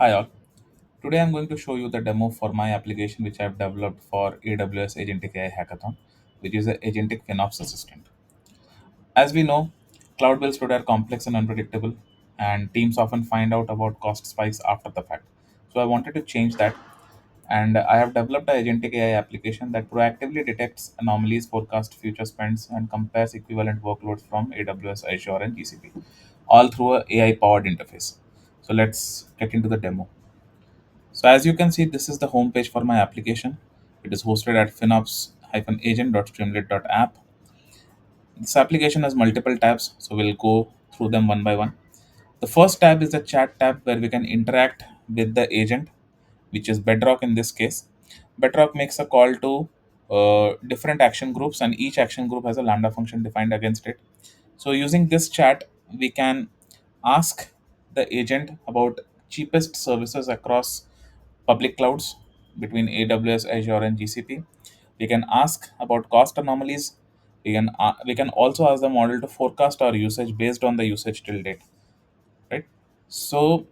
Hi all. Today I'm going to show you the demo for my application which I've developed for AWS Agentic AI Hackathon, which is the Agentic FinOps Assistant. As we know, cloud bills today are complex and unpredictable, and teams often find out about cost spikes after the fact. So I wanted to change that, and I have developed an Agentic AI application that proactively detects anomalies, forecasts future spends, and compares equivalent workloads from AWS, Azure, and GCP, all through a AI-powered interface. So let's get into the demo. So as you can see, this is the homepage for my application. It is hosted at finops-agent.streamlit.app. This application has multiple tabs, so we'll go through them one by one. The first tab is the chat tab where we can interact with the agent, which is Bedrock in this case. Bedrock makes a call to different action groups, and each action group has a Lambda function defined against it. So using this chat, we can ask the agent about cheapest services across public clouds between AWS, Azure, and GCP. We can ask about cost anomalies. We can also ask the model to forecast our usage based on the usage till date, right? So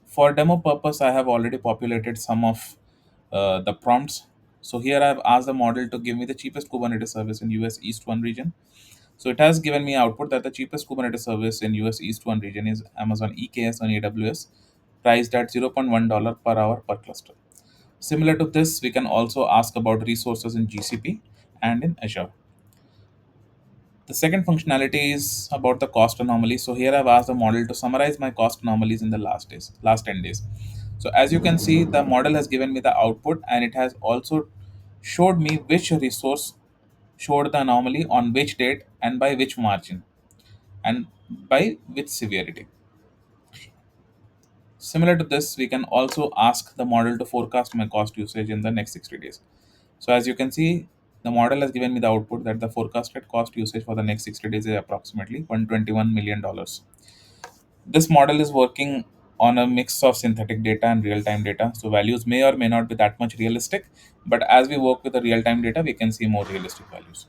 for demo purpose, I have already populated some of the prompts. So here I've asked the model to give me the cheapest Kubernetes service in US East 1 region. So it has given me output that the cheapest Kubernetes service in US East 1 region is Amazon EKS on AWS, priced at $0.1 per hour per cluster. Similar to this, we can also ask about resources in GCP and in Azure. The second functionality is about the cost anomaly. So here I've asked the model to summarize my cost anomalies in the last 10 days. So as you can see, the model has given me the output, and it has also showed me which resource showed the anomaly on which date and by which margin and by which severity. Similar to this, we can also ask the model to forecast my cost usage in the next 60 days. So as you can see, the model has given me the output that the forecasted cost usage for the next 60 days is approximately $121 million. This model is working on a mix of synthetic data and real-time data. So values may or may not be that much realistic, but as we work with the real-time data, we can see more realistic values.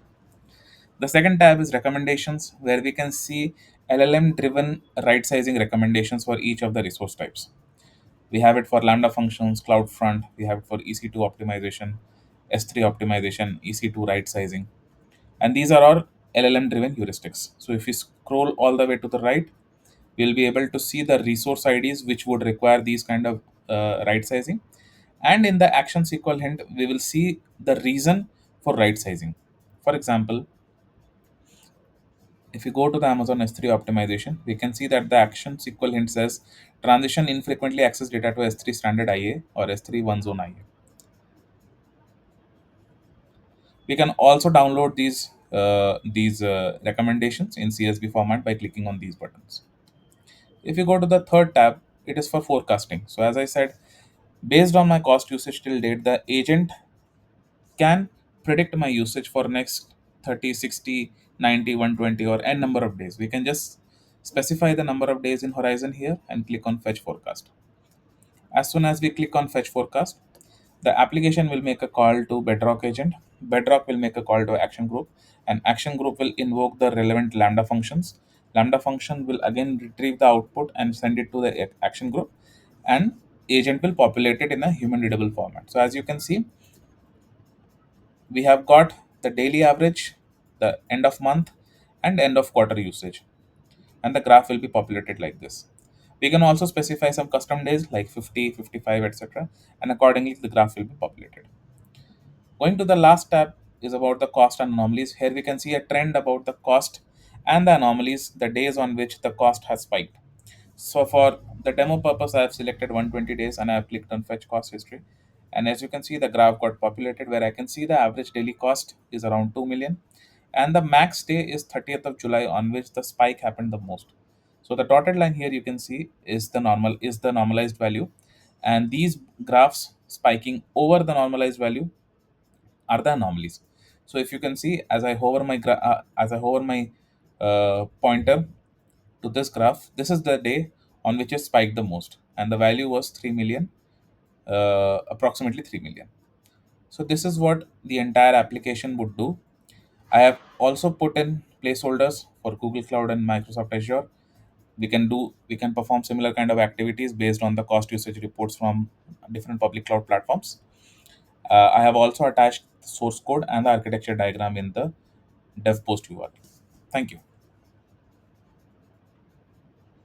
The second tab is recommendations, where we can see LLM-driven right-sizing recommendations for each of the resource types. We have it for Lambda functions, CloudFront. We have it for EC2 optimization, S3 optimization, EC2 right sizing. And these are all LLM driven heuristics. So if we scroll all the way to the right, we'll be able to see the resource IDs which would require these kind of right sizing. And in the action SQL hint, we will see the reason for right sizing. For example, if you go to the Amazon S3 optimization, we can see that the action SQL hint says transition infrequently access data to S3 standard IA or S3 one zone IA. We can also download these recommendations in CSV format by clicking on these buttons. If you go to the third tab, it is for forecasting. So as I said, based on my cost usage till date, the agent can predict my usage for next 30, 60, 90, 120, or n number of days. We can just specify the number of days in horizon here and click on fetch forecast. As soon as we click on fetch forecast, the application will make a call to Bedrock agent. Bedrock will make a call to action group, and action group will invoke the relevant Lambda functions. Lambda function will again retrieve the output and send it to the action group, and agent will populate it in a human readable format. So as you can see, we have got the daily average, the end of month, and end of quarter usage, and the graph will be populated like this. We can also specify some custom days like 50, 55, etc., and accordingly the graph will be populated. Going to the last tab is about the cost and anomalies. Here we can see a trend about the cost and the anomalies, the days on which the cost has spiked. So for the demo purpose, I have selected 120 days and I have clicked on fetch cost history. And as you can see, the graph got populated where I can see the average daily cost is around 2 million. And the max day is 30th of July on which the spike happened the most. So the dotted line here you can see is the normalized value. And these graphs spiking over the normalized value are the anomalies. So if you can see, as I hover my pointer to this graph, this is the day on which it spiked the most, and the value was 3 million, approximately 3 million. So this is what the entire application would do. I have also put in placeholders for Google Cloud and Microsoft Azure. We can perform similar kind of activities based on the cost usage reports from different public cloud platforms. I have also attached the source code and the architecture diagram in the dev post URL. Thank you.